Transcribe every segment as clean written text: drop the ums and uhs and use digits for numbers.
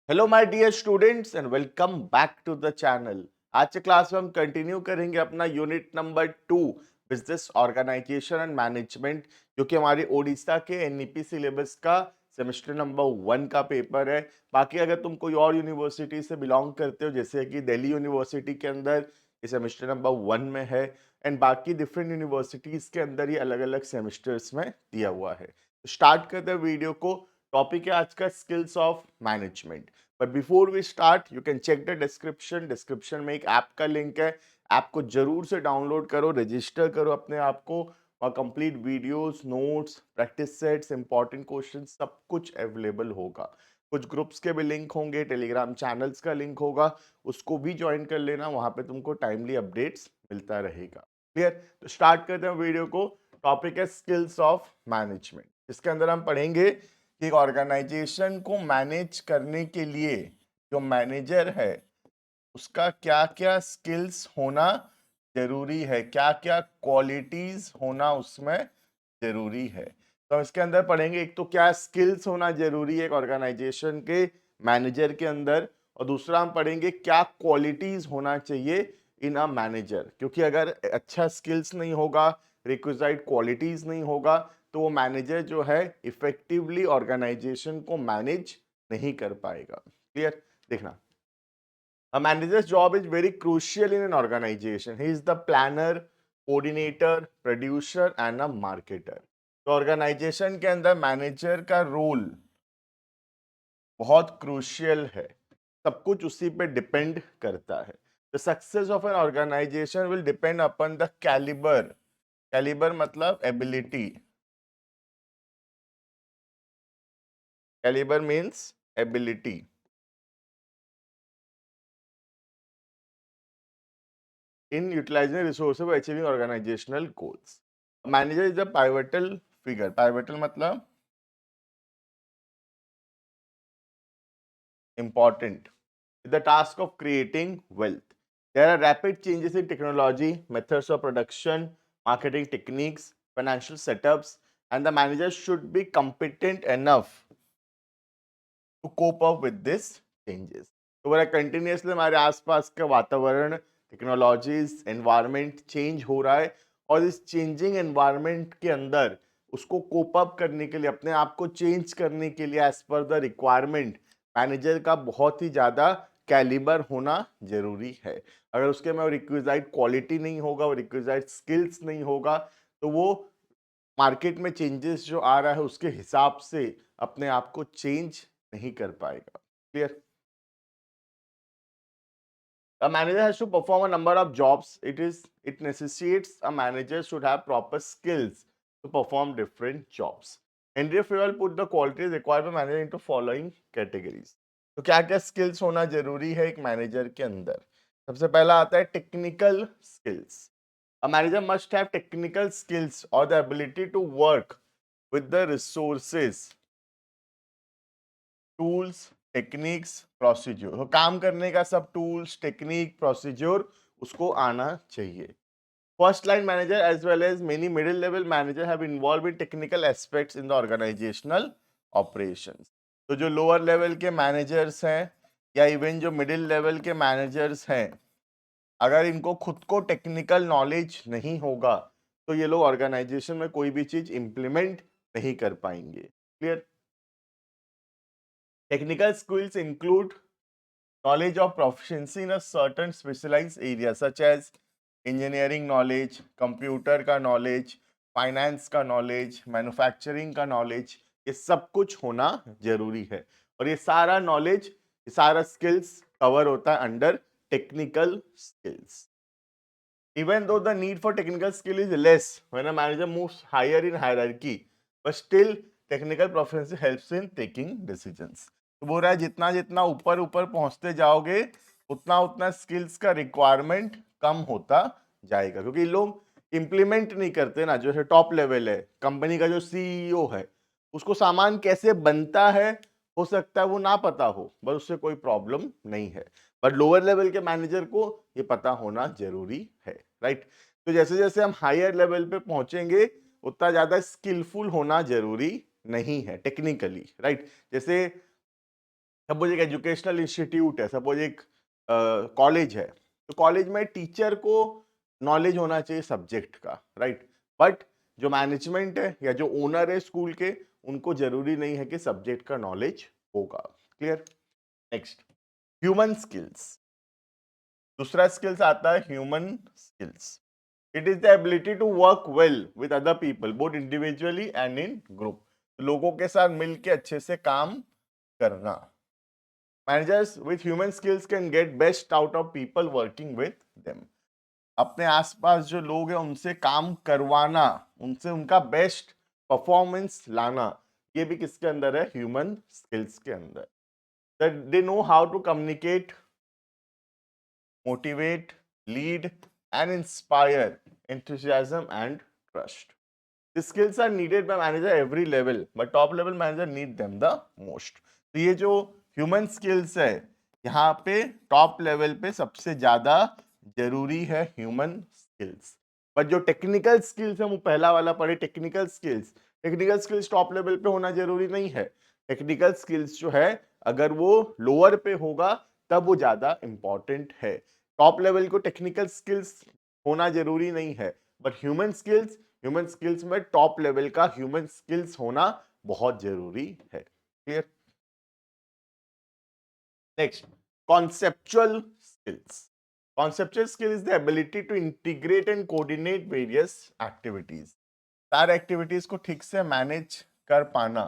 Hello my dear students and welcome back to the channel. आज के class में हम कंटिन्यू करेंगे अपना unit number 2 business organization and management, जो कि हमारी ओडिशा के एनईपी सिलेबस का सेमेस्टर नंबर 1 का पेपर है। बाकी अगर तुम कोई और यूनिवर्सिटी से बिलोंग करते हो, जैसे कि दिल्ली यूनिवर्सिटी के अंदर ये सेमेस्टर नंबर 1 में है, एंड बाकी डिफरेंट यूनिवर्सिटीज के अंदर ये अलग अलग सेमेस्टर्स में दिया हुआ है। तो स्टार्ट करते हैं वीडियो को। टॉपिक है आज का skills of management. But before we start you can check the description में एक ऐप का लिंक है। ऐप को जरूर से डाउनलोड करो, रजिस्टर करो अपने आप को, और complete videos, notes, practice sets, important question सब कुछ अवेलेबल होगा। कुछ ग्रुप्स के भी लिंक होंगे, टेलीग्राम चैनल्स का लिंक होगा, उसको भी ज्वाइन कर लेना। वहां पे तुमको टाइमली अपडेट्स मिलता रहेगा। क्लियर? तो स्टार्ट करते हैं वीडियो को। टॉपिक है स्किल्स ऑफ मैनेजमेंट। इसके अंदर हम पढ़ेंगे कि एक ऑर्गेनाइजेशन को मैनेज करने के लिए जो मैनेजर है उसका क्या क्या स्किल्स होना जरूरी है, क्या क्या क्वालिटीज होना उसमें जरूरी है। तो हम इसके अंदर पढ़ेंगे एक तो क्या स्किल्स होना जरूरी है एक ऑर्गेनाइजेशन के मैनेजर के अंदर, और दूसरा हम पढ़ेंगे क्या क्वालिटीज होना चाहिए इन अ मैनेजर। क्योंकि अगर अच्छा स्किल्स नहीं होगा, रिक्विजाइट क्वालिटीज नहीं होगा, तो वो मैनेजर जो है इफेक्टिवली ऑर्गेनाइजेशन को मैनेज नहीं कर पाएगा। क्लियर? देखना, a manager's job is very crucial in an organization. He is the planner, coordinator, producer and a marketer. तो ऑर्गेनाइजेशन के अंदर मैनेजर का रोल बहुत क्रूशियल है, सब कुछ उसी पे डिपेंड करता है। The success of an organisation will depend upon the calibre. Calibre मतलब ability, calibre means ability in utilizing resources for achieving organizational goals. A manager is a pivotal figure. Pivotal मतलब important. The task of creating wealth. There are rapid changes in technology, methods of production, marketing techniques, financial setups, and the manager should be competent enough to cope up with these changes. तो बड़ा continuously हमारे आसपास का वातावरण, technologies, environment change हो रहा है, और इस चेंजिंग एनवायरनमेंट के अंदर उसको कोप अप करने के लिए, अपने आप को चेंज करने के लिए as per the requirement manager का बहुत ही ज़्यादा कैलिबर होना जरूरी है। अगर उसके में रिक्विजाइट क्वालिटी नहीं होगा, वो रिक्विजाइट स्किल्स नहीं होगा, तो वो मार्केट में चेंजेस जो आ रहा है उसके हिसाब से अपने आप को चेंज नहीं कर पाएगा। Clear? A manager has to perform a number of jobs. It necessitates a manager should have proper skills to perform different jobs. Henry Fayol put the qualities required by manager into following categories. तो क्या क्या skills होना जरूरी है एक manager के अंदर? सबसे पहला आता है technical skills. A manager must have technical skills or the ability to work with the resources, tools, techniques, procedure. तो काम करने का सब टूल्स, टेक्निक, प्रोसीज्योर उसको आना चाहिए। First line manager as well as many middle level manager have involve in technical aspects in the organizational operations. तो जो लोअर लेवल के मैनेजर्स हैं या इवन जो मिडिल लेवल के मैनेजर्स हैं, अगर इनको खुद को टेक्निकल नॉलेज नहीं होगा तो ये लोग ऑर्गेनाइजेशन में कोई भी चीज इंप्लीमेंट नहीं कर पाएंगे। Clear? Technical skills include knowledge of proficiency in a certain specialized area such as engineering knowledge, computer का knowledge, finance का knowledge, manufacturing का knowledge, ये सब कुछ होना जरूरी है। और ये सारा knowledge, ये सारा skills cover होता है under technical skills. Even though the need for technical skill is less when a manager moves higher in hierarchy, but still technical proficiency helps in taking decisions. तो बोल रहा है जितना जितना ऊपर ऊपर पहुंचते जाओगे उतना उतना स्किल्स का रिक्वायरमेंट कम होता जाएगा, क्योंकि लोग इम्प्लीमेंट नहीं करते ना। जो है टॉप लेवल है, कंपनी का जो सीईओ है, उसको सामान कैसे बनता है हो सकता है वो ना पता हो, बस उससे कोई प्रॉब्लम नहीं है। बट लोअर लेवल के मैनेजर को ये पता होना जरूरी है। राइट? तो जैसे जैसे हम हायर लेवल पे पहुंचेंगे उतना ज्यादा स्किलफुल होना जरूरी नहीं है टेक्निकली। राइट? जैसे सपोज एक एजुकेशनल इंस्टीट्यूट है, सपोज एक कॉलेज है, तो कॉलेज में टीचर को नॉलेज होना चाहिए सब्जेक्ट का, राइट? बट जो मैनेजमेंट है या जो ओनर है स्कूल के, उनको जरूरी नहीं है कि सब्जेक्ट का नॉलेज होगा। क्लियर? Next, human skills. दूसरा स्किल्स आता है human skills. It is the ability to work well with other people both individually and in group. लोगों के साथ मिलके अच्छे से काम करना। Managers with human skills can get best out of people working with them. अपने आसपास जो लोग हैं उनसे काम करवाना, उनसे उनका बेस्ट परफॉर्मेंस लाना, ये भी किसके अंदर है? ह्यूमन स्किल्स के अंदर। That they know how to communicate, motivate, lead, and inspire enthusiasm and trust. These skills are needed by manager every level, but top level manager need them the most. तो ये जो human skills है, यहाँ पे top level पे सबसे ज्यादा जरूरी है ह्यूमन स्किल्स। बट जो टेक्निकल स्किल्स है, वो पहला वाला पढ़े, technical skills. Technical skills top level पे होना जरूरी नहीं है। टेक्निकल स्किल्स जो है, अगर वो लोअर पे होगा तब वो ज्यादा इंपॉर्टेंट है। टॉप लेवल को टेक्निकल स्किल्स होना जरूरी नहीं है, बट ह्यूमन स्किल्स में टॉप लेवल का ह्यूमन स्किल्स होना बहुत जरूरी है। Clear? Next, conceptual skills. Conceptual skill is the ability to integrate and coordinate various activities. सारे एक्टिविटीज को ठीक से मैनेज कर पाना,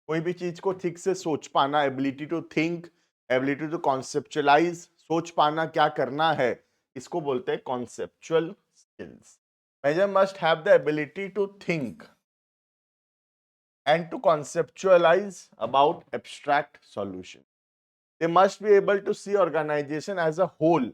कोई भी चीज को ठीक से सोच पाना, ability to think, ability to conceptualise, सोच पाना क्या करना है, इसको बोलते हैं conceptual skills. Manager must have the ability to think and to conceptualize about abstract solutions. They must be able to see organization as a whole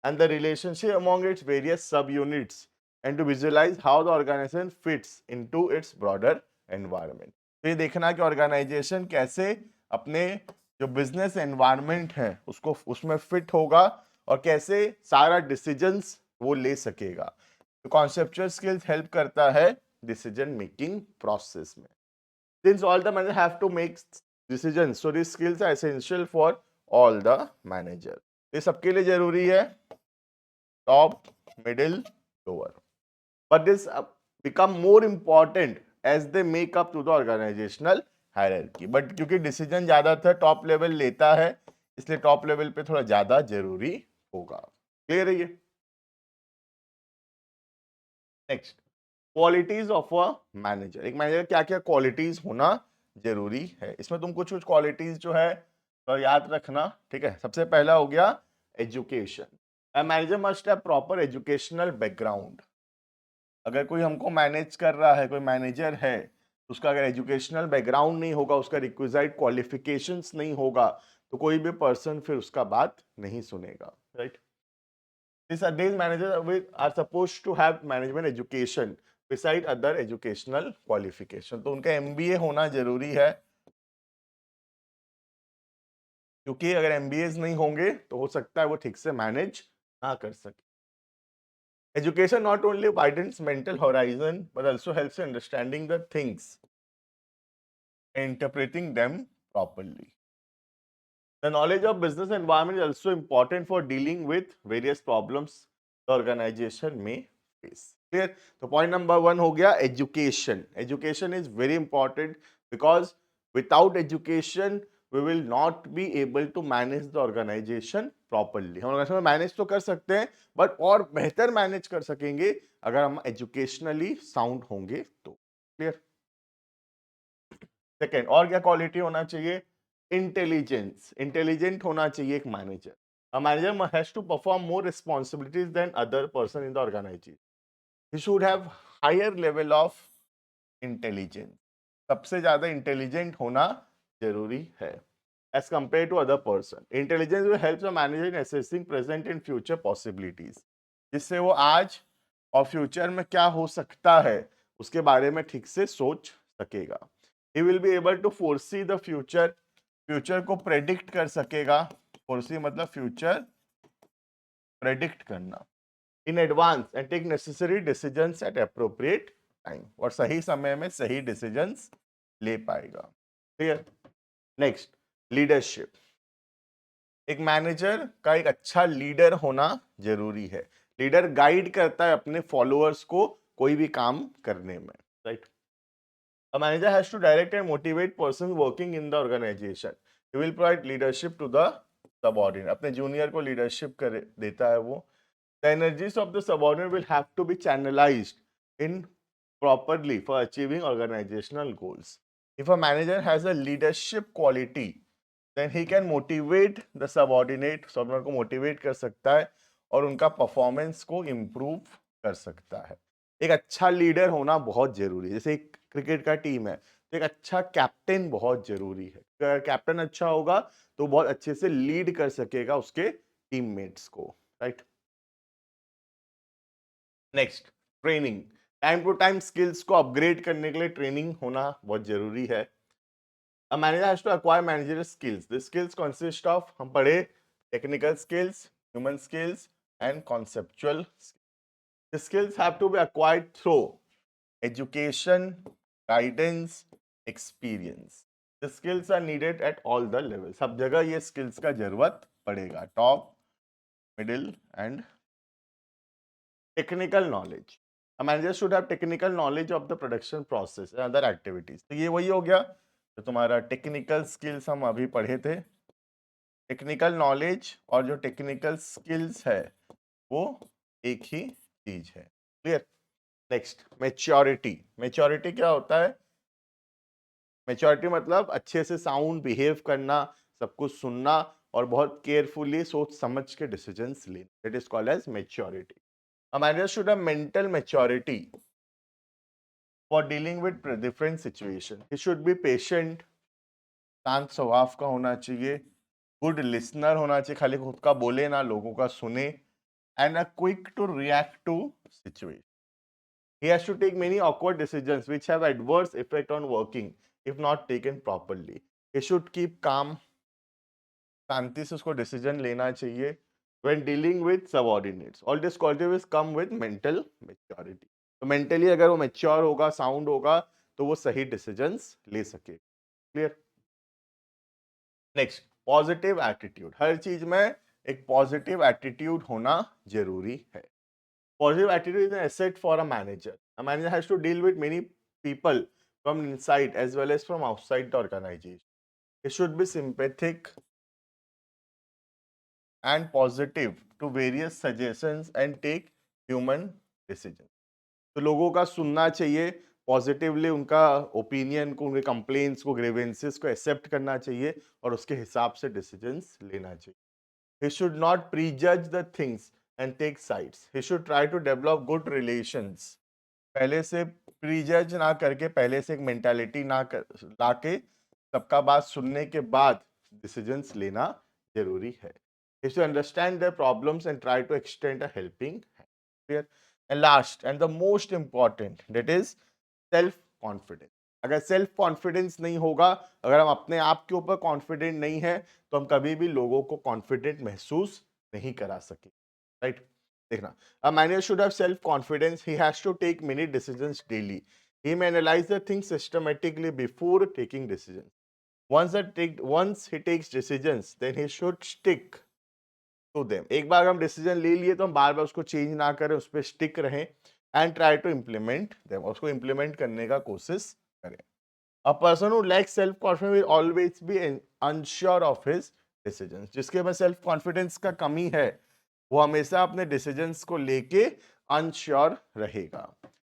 and the relationship among its various subunits and to visualize how the organization fits into its broader environment. तो ये देखना कि organisation कैसे अपने जो business environment है उसको उसमें फिट होगा और कैसे सारा डिसीजंस वो ले सकेगा। तो कॉन्सेप्चुअल स्किल्स हेल्प करता है डिसीजन मेकिंग प्रोसेस में। Since all the managers have to make decisions, so these skills are essential for all the manager. ये सबके लिए जरूरी है, top, middle, lower, but this become more important as they make up to the organizational hierarchy. But क्योंकि decision ज्यादातर top level लेता है, इसलिए टॉप लेवल पे थोड़ा ज्यादा जरूरी होगा। क्लियर है ये? Next, qualities of a manager. एक मैनेजर क्या क्या क्वालिटीज होना जरूरी है, इसमें तुम कुछ कुछ क्वालिटीज जो है तो याद रखना। ठीक है, सबसे पहला हो गया education. A manager must have proper educational background. अगर कोई हमको मैनेज कर रहा है, कोई मैनेजर है, उसका अगर एजुकेशनल बैकग्राउंड नहीं होगा, उसका रिक्विजाइट क्वालिफिकेशंस नहीं होगा, तो कोई भी पर्सन फिर उसका बात नहीं सुनेगा, right? These managers are supposed to have management education beside other educational qualification. तो उनका MBA होना जरूरी है, क्योंकि अगर MBAs नहीं होंगे तो हो सकता है वो ठीक से मैनेज ना कर सके। Education not only widens mental horizon but also helps in understanding the things and interpreting them properly. The knowledge of business environment is also important for dealing with various problems the organization may face. Clear? तो point number 1 हो गया education. Education is very important because without education we will not be able to manage the organization properly. हम organization में manage तो कर सकते हैं but और बेहतर manage कर सकेंगे अगर हम educationally sound होंगे तो। Clear? Second, और क्या quality होना चाहिए? इंटेलिजेंस। इंटेलिजेंट होना चाहिए एक manager. A manager has to perform more responsibilities than other person in the organization. He should have higher level of intelligence. सबसे ज्यादा इंटेलिजेंट होना जरूरी है as compared to other person. Intelligence will help the manager in assessing present and future possibilities. जिससे वो आज और future में क्या हो सकता है उसके बारे में ठीक से सोच सकेगा। He will be able to foresee the future. Future को प्रेडिक्ट कर सकेगा। फोरसी मतलब फ्यूचर प्रेडिक्ट करना in advance and take necessary decisions at appropriate time, और सही समय में सही डिसीजंस ले पाएगा। क्लियर? Next, leadership. एक मैनेजर का एक अच्छा लीडर होना जरूरी है। लीडर गाइड करता है अपने फॉलोअर्स को कोई भी काम करने में, right. A manager has to direct and motivate persons working in the organization. He will provide leadership to the subordinate. अपने जूनियर को लीडरशिप कर देता है वो। The energies of the subordinate will have to be channelized in properly for achieving organizational goals. If a manager has a leadership quality, then he can motivate the subordinate, subordinate को motivate कर सकता है और उनका performance को improve कर सकता है। एक अच्छा लीडर होना बहुत जरूरी है। जैसे एक क्रिकेट का टीम है तो एक अच्छा कैप्टन बहुत जरूरी है। अगर कैप्टन अच्छा होगा तो बहुत अच्छे से लीड कर सकेगा उसके टीममेट्स को, right. Next, training. Time to time skills को अपग्रेड करने के लिए ट्रेनिंग होना बहुत जरूरी है। A manager has to acquire managerial skills. The skills consist of, हम पढ़े, technical skills, human skills and conceptual. The skills have to be acquired through education, guidance, experience. The skills are needed at all the levels. सब जगह ये skills का जरूरत पड़ेगा। Top, middle and technical knowledge. A manager should have technical knowledge of the production process and other activities. तो ये वही हो गया तो तुम्हारा टेक्निकल स्किल्स हम अभी पढ़े थे। टेक्निकल नॉलेज और जो टेक्निकल स्किल्स है वो एक ही चीज है। क्लियर। Next, maturity. मेच्योरिटी क्या होता है? मेच्योरिटी मतलब अच्छे से साउंड बिहेव करना, सब कुछ सुनना और बहुत केयरफुली सोच समझ के डिसीजंस लेना। It is called as maturity. A manager should have mental maturity for dealing with different situation. He should be patient, शांत स्वभाव का होना चाहिए, गुड लिसनर होना चाहिए, खाली खुद का बोले ना, लोगों का सुने, and a quick to react to situation. He has to take many awkward decisions which have adverse effect on working if not taken properly. He should keep calm, शांति से उसको डिसीजन लेना चाहिए when dealing with subordinates. All these qualities come with mental maturity. तो mentally अगर वो mature होगा, sound होगा, तो वो सही डिसीजंस ले सके। क्लियर। Next, positive attitude. हर चीज में एक पॉजिटिव एटीट्यूड होना जरूरी है। Positive attitude is an asset for a manager. A manager has to deal with many people from inside as well as from outside the organization. He should be sympathetic and positive to various suggestions and take human decisions. तो लोगों का सुनना चाहिए, positively उनका opinion को, उनके complaints को, grievances को एक्सेप्ट करना चाहिए और उसके हिसाब से डिसीजंस लेना चाहिए। He should not prejudge the things and take sides. He should try to develop good relations. पहले से प्रीजज ना करके, पहले से एक मेंटालिटी ना कर लाके सबका बात सुनने के बाद डिसीजंस लेना जरूरी है। He should understand their problems and try to extend a helping hand. Clear? And last and the most important, that is self confidence. अगर सेल्फ कॉन्फिडेंस नहीं होगा, अगर हम अपने आप के ऊपर कॉन्फिडेंट नहीं है, तो हम कभी भी लोगों को कॉन्फिडेंट महसूस नहीं करा सके। राइट। देखना, a manager should have self confidence. He has to take many decisions daily. He may analyze the things systematically before taking decisions. Once he takes decisions, then he should stick to them. एक बार हम decision ले लिए तो हम बार बार उसको change ना करें, उस पर स्टिक रहें and try to implement them, उसको इम्प्लीमेंट करने का कोशिश करें। A person who lacks self confidence will always be unsure of his decisions. जिसके में सेल्फ कॉन्फिडेंस का कमी है वो हमेशा अपने डिसीजंस को लेके अनश्योर रहेगा।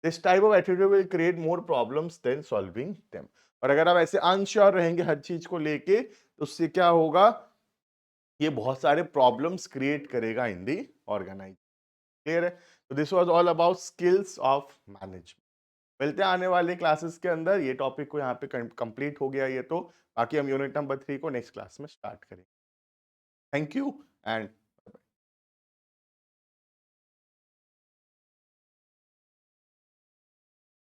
This type of attitude will create more problems than solving them. और अगर आप ऐसे अनश्योर रहेंगे हर चीज को लेके तो उससे क्या होगा, ये बहुत सारे प्रॉब्लम्स क्रिएट करेगा इन दी ऑर्गेनाइजेशन। क्लियर है? तो this was all about skills of management. मिलते हैं आने वाले क्लासेस के अंदर। ये टॉपिक को यहाँ पे कंप्लीट हो गया ये तो, बाकी हम यूनिट नंबर 3 को नेक्स्ट क्लास में स्टार्ट करेंगे। Thank you and